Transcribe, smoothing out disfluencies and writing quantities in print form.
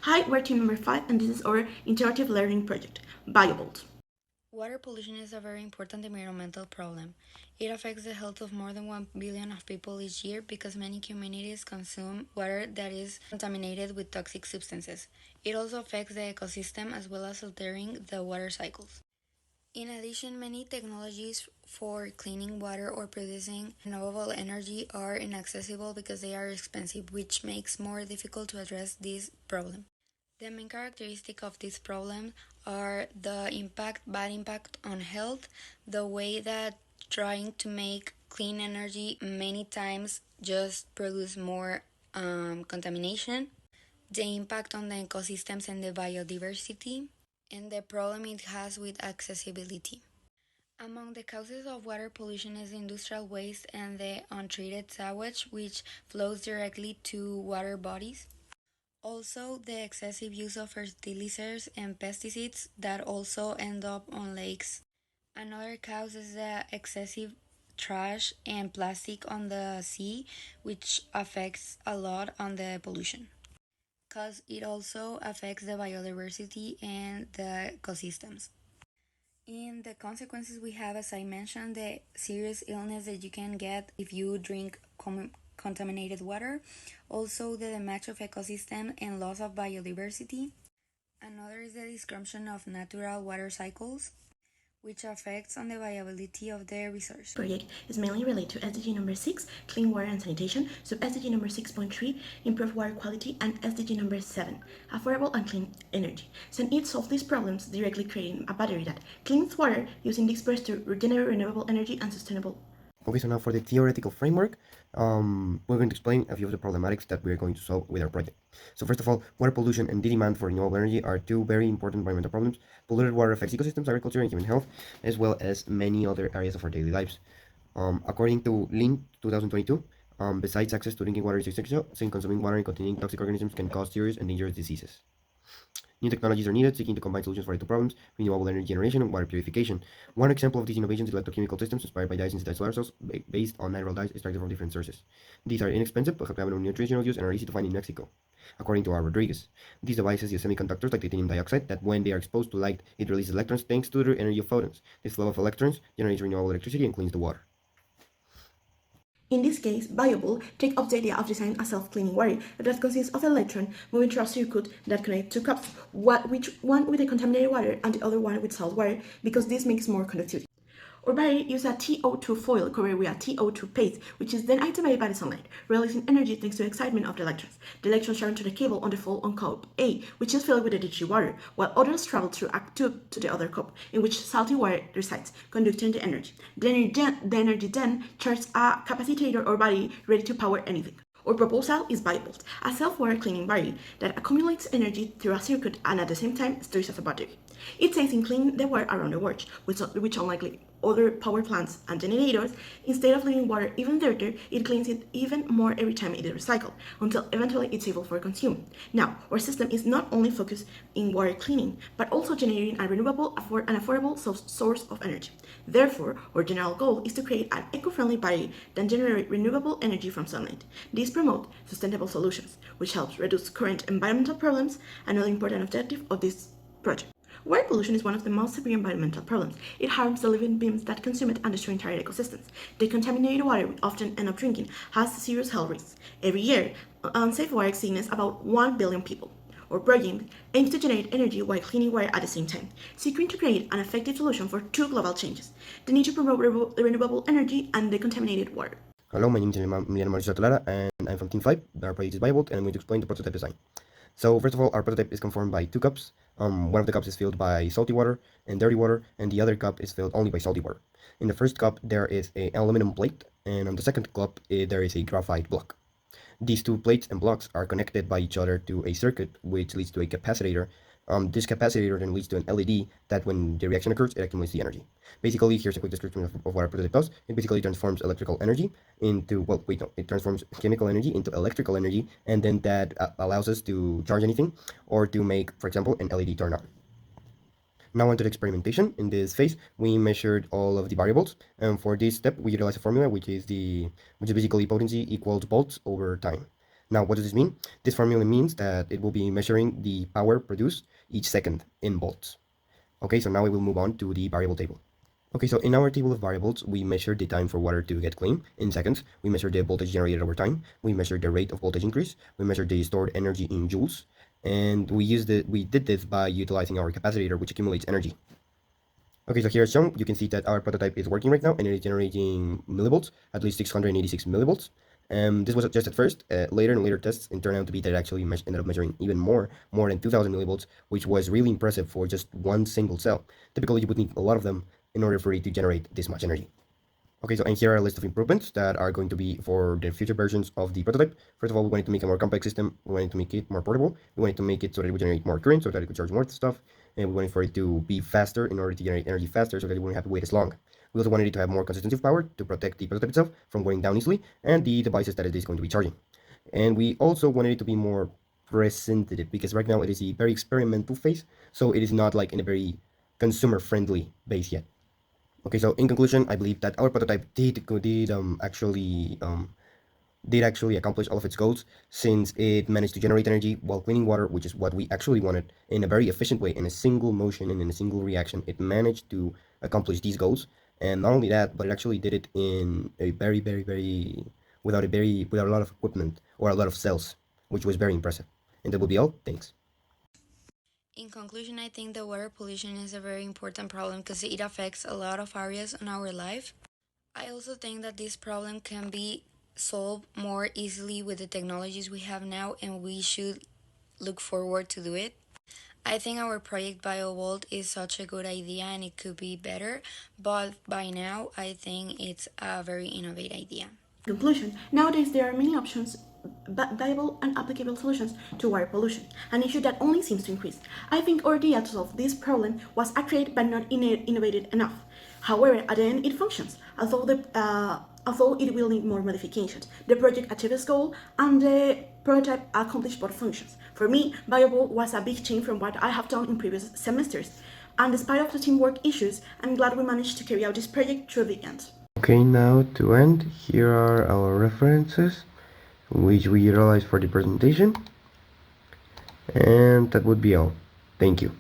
Hi, we're team number 5 and this is our interactive learning project, BioVolt. Water pollution is a very important environmental problem. It affects the health of more than 1 billion of people each year because many communities consume water that is contaminated with toxic substances. It also affects the ecosystem as well as altering the water cycles. In addition, many technologies for cleaning water or producing renewable energy are inaccessible because they are expensive, which makes more difficult to address this problem. The main characteristic of this problem are the bad impact on health, the way that trying to make clean energy many times just produce more contamination, the impact on the ecosystems and the biodiversity, and the problem it has with accessibility. Among the causes of water pollution is industrial waste and the untreated sewage, which flows directly to water bodies. Also, the excessive use of fertilizers and pesticides that also end up on lakes. Another cause is the excessive trash and plastic on the sea, which affects a lot on the pollution, because it also affects the biodiversity and the ecosystems. In the consequences, we have, as I mentioned, the serious illness that you can get if you drink contaminated water, also the damage of ecosystem and loss of biodiversity. Another is the disruption of natural water cycles, which affects on the viability of the resource. Project is mainly related to SDG number 6, clean water and sanitation, SDG number 6.3, improve water quality, and SDG number 7, affordable and clean energy. So it solves these problems directly creating a battery that cleans water using the express to regenerate renewable energy and sustainable. Okay, so now for the theoretical framework, we're going to explain a few of the problematics that we're going to solve with our project. So first of all, water pollution and the demand for renewable energy are two very important environmental problems. Polluted water affects ecosystems, agriculture, and human health, as well as many other areas of our daily lives. According to Lin 2022, besides access to drinking water is essential, since consuming water and containing toxic organisms can cause serious and dangerous diseases. New technologies are needed, seeking to combine solutions for the two problems: renewable energy generation and water purification. One example of these innovations is electrochemical systems inspired by dye-synthesized solar cells based on natural dyes extracted from different sources. These are inexpensive, but have no nutritional use and are easy to find in Mexico. According to R. Rodriguez, these devices use semiconductors like titanium dioxide that, when they are exposed to light, it releases electrons thanks to the energy of photons. This flow of electrons generates renewable electricity and cleans the water. In this case, BioVolt takes up the idea of designing a self-cleaning water that consists of electrons moving through a circuit that connects two cups, which one with the contaminated water and the other one with salt water, because this makes more conductivity. Or battery use a TO2 foil covered with a TO2 paste, which is then activated by the sunlight, releasing energy thanks to the excitement of the electrons. The electrons travel to the cable on the foil on cup A, which is filled with the ditchy water, while others travel through a tube to the other cup, in which salty water resides, conducting the energy. The energy then charges a capacitor or battery ready to power anything. Our proposal is BioVolt, a self-water cleaning battery that accumulates energy through a circuit and at the same time stores as a battery. It saves in cleaning the water around the world, which unlike other power plants and generators, instead of leaving water even dirtier, it cleans it even more every time it is recycled, until eventually it's able for consume. Now, our system is not only focused in water cleaning, but also generating a renewable and affordable source of energy. Therefore, our general goal is to create an eco-friendly battery that generates renewable energy from sunlight. This promotes sustainable solutions, which helps reduce current environmental problems. Another important objective of this project. Water pollution is one of the most severe environmental problems. It harms the living beings that consume it and destroy entire ecosystems. The contaminated water we often end up drinking has serious health risks. Every year, unsafe water sickness about 1 billion people. Our project aims to generate energy while cleaning water at the same time, seeking to create an effective solution for two global changes: the need to promote renewable energy and the contaminated water. Hello, my name is Emiliano Mauricio Tolara, and I'm from Team 5. Our project is BioVolt, and I'm going to explain the prototype design. So first of all, our prototype is conformed by two cups. One of the cups is filled by salty water and dirty water, and the other cup is filled only by salty water. In the first cup, there is an aluminum plate, and on the second cup, there is a graphite block. These two plates and blocks are connected by each other to a circuit, which leads to a capacitor. This capacitor then leads to an LED that, when the reaction occurs, it accumulates the energy. Basically, here's a quick description of what our prototype does. It basically transforms electrical energy into, well, wait, no, it transforms chemical energy into electrical energy, and then that allows us to charge anything or to make, for example, an LED turn on. Now onto the experimentation. In this phase, we measured all of the variables, and for this step, we utilize a formula which is basically potency equals volts over time. Now, what does this mean? This formula means that it will be measuring the power produced each second in volts. Okay, so now we will move on to the variable table. Okay, so in our table of variables, we measure the time for water to get clean in seconds. We measure the voltage generated over time. We measure the rate of voltage increase. We measure the stored energy in joules. And we did this by utilizing our capacitor, which accumulates energy. Okay, so here as shown, you can see that our prototype is working right now, and it is generating millivolts, at least 686 millivolts. This was just at first. Later in later tests, it turned out to be that it actually ended up measuring even more than 2000 millivolts, which was really impressive for just one single cell. Typically, you would need a lot of them in order for it to generate this much energy. Okay, so and here are a list of improvements that are going to be for the future versions of the prototype. First of all, we wanted to make a more compact system. We wanted to make it more portable. We wanted to make it so that it would generate more current, so that it could charge more stuff. And we wanted for it to be faster in order to generate energy faster, so that it wouldn't have to wait as long. We also wanted it to have more consistency of power to protect the prototype itself from going down easily, and the devices that it is going to be charging. And we also wanted it to be more presentative, because right now it is a very experimental phase, so it is not like in a very consumer-friendly base yet. Okay, so in conclusion, I believe that our prototype did actually accomplish all of its goals, since it managed to generate energy while cleaning water, which is what we actually wanted, in a very efficient way, in a single motion and in a single reaction. It managed to accomplish these goals, and not only that, but it actually did it in a very without a lot of equipment or a lot of cells, which was very impressive. And that will be all. Thanks. In conclusion, I think that water pollution is a very important problem because it affects a lot of areas in our life. I also think that this problem can be solved more easily with the technologies we have now, and we should look forward to do it. I think our project BioVolt is such a good idea and it could be better, but by now I think it's a very innovative idea. Conclusion, nowadays there are many options, viable and applicable solutions to water pollution, an issue that only seems to increase. I think our idea to solve this problem was accurate but not innovative enough. However, at the end it functions, although it will need more modifications. The project achieved its goal and the prototype accomplished both functions. For me, Viable was a big change from what I have done in previous semesters, and despite of the teamwork issues, I'm glad we managed to carry out this project through the end. Okay, now to end, here are our references which we utilized for the presentation, and that would be all. Thank you.